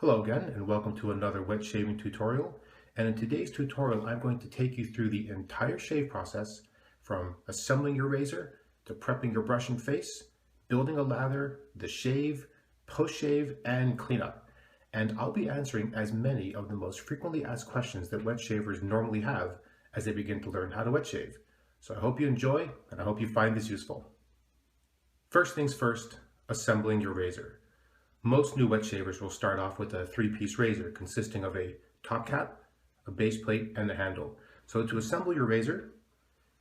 Hello again and welcome to another wet shaving tutorial. And in today's tutorial I'm going to take you through the entire shave process from assembling your razor to prepping your brush and face, building a lather, the shave, post-shave, and cleanup. And I'll be answering as many of the most frequently asked questions that wet shavers normally have as they begin to learn how to wet shave. So I hope you enjoy and I hope you find this useful. First things first, assembling your razor. Most new wet shavers will start off with a 3-piece razor consisting of a top cap, a base plate, and a handle. So to assemble your razor,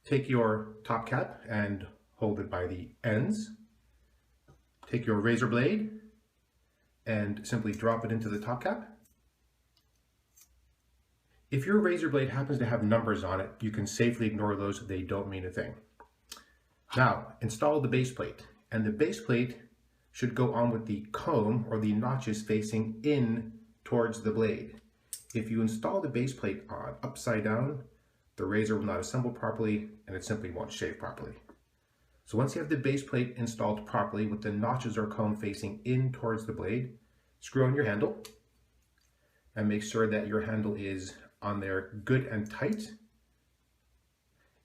take your top cap and hold it by the ends. Take your razor blade and simply drop it into the top cap. If your razor blade happens to have numbers on it, you can safely ignore those. They don't mean a thing. Now, install the base plate, and the base plate should go on with the comb or the notches facing in towards the blade. If you install the base plate on upside down, the razor will not assemble properly and it simply won't shave properly. So once you have the base plate installed properly with the notches or comb facing in towards the blade, screw on your handle and make sure that your handle is on there good and tight.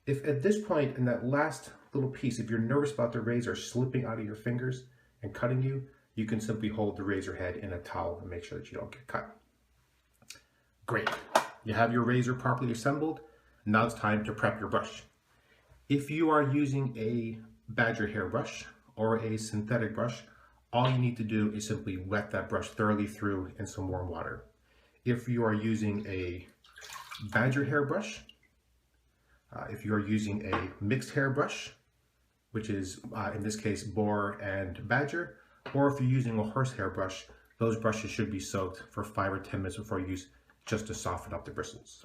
If at this point in that last little piece, if you're nervous about the razor slipping out of your fingers and cutting you, you can simply hold the razor head in a towel and make sure that you don't get cut. Great, you have your razor properly assembled. Now it's time to prep your brush. If you are using a badger hair brush or a synthetic brush, all you need to do is simply wet that brush thoroughly through in some warm water. If you are using a badger hair brush, if you are using a mixed hair brush, which is in this case Boar and Badger, or if you're using a horsehair brush, those brushes should be soaked for 5 or 10 minutes before use just to soften up the bristles.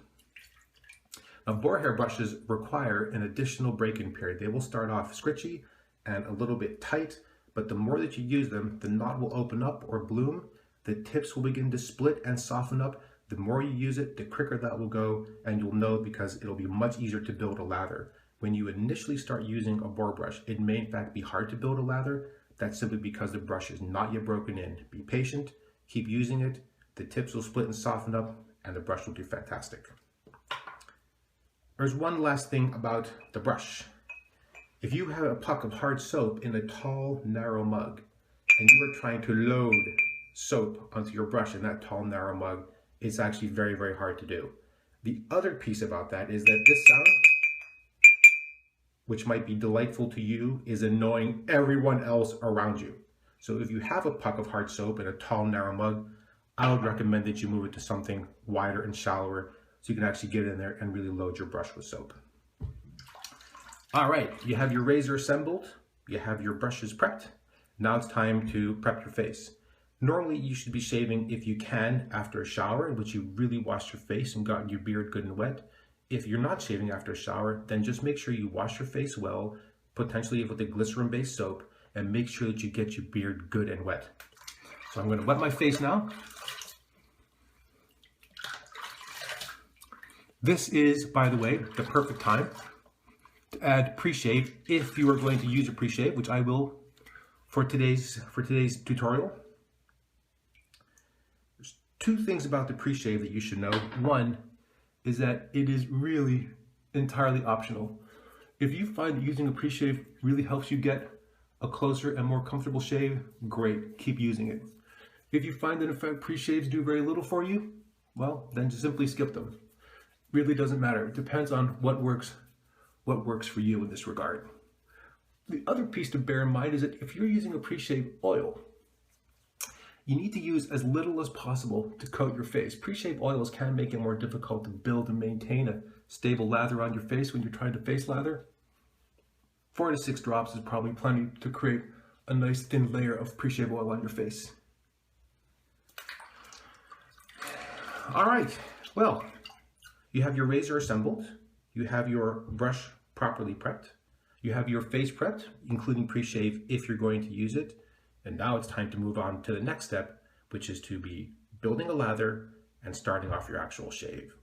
Now, Boar hair brushes require an additional break-in period. They will start off scritchy and a little bit tight, but the more that you use them, the knot will open up or bloom, the tips will begin to split and soften up. The more you use it, the quicker that will go, and you'll know because it'll be much easier to build a lather. When you initially start using a Boar brush, it may in fact be hard to build a lather. That's simply because the brush is not yet broken in. Be patient, keep using it, the tips will split and soften up, and the brush will do fantastic. There's one last thing about the brush. If you have a puck of hard soap in a tall, narrow mug, and you are trying to load soap onto your brush in that tall, narrow mug, it's actually very, very hard to do. The other piece about that is that this sound, which might be delightful to you, is annoying everyone else around you. So if you have a puck of hard soap in a tall, narrow mug, I would recommend that you move it to something wider and shallower so you can actually get in there and really load your brush with soap. All right, you have your razor assembled, you have your brushes prepped. Now it's time to prep your face. Normally you should be shaving, if you can, after a shower in which you really washed your face and gotten your beard good and wet. If you're not shaving after a shower, then just make sure you wash your face well, potentially with a glycerin-based soap, and make sure that you get your beard good and wet. So I'm going to wet my face now. This is, by the way, the perfect time to add pre-shave if you are going to use a pre-shave, which I will for today's tutorial. There's 2 things about the pre-shave that you should know. One is that it is really entirely optional. If you find using a pre-shave really helps you get a closer and more comfortable shave, great, keep using it. If you find that in fact pre-shaves do very little for you, well, then just simply skip them. Really doesn't matter. It depends on what works for you in this regard. The other piece to bear in mind is that if you're using a pre-shave oil, you need to use as little as possible to coat your face. Pre-shave oils can make it more difficult to build and maintain a stable lather on your face when you're trying to face lather. 4 to 6 drops is probably plenty to create a nice thin layer of pre-shave oil on your face. All right, well, you have your razor assembled, you have your brush properly prepped, you have your face prepped, including pre-shave if you're going to use it. And now it's time to move on to the next step, which is to be building a lather and starting off your actual shave.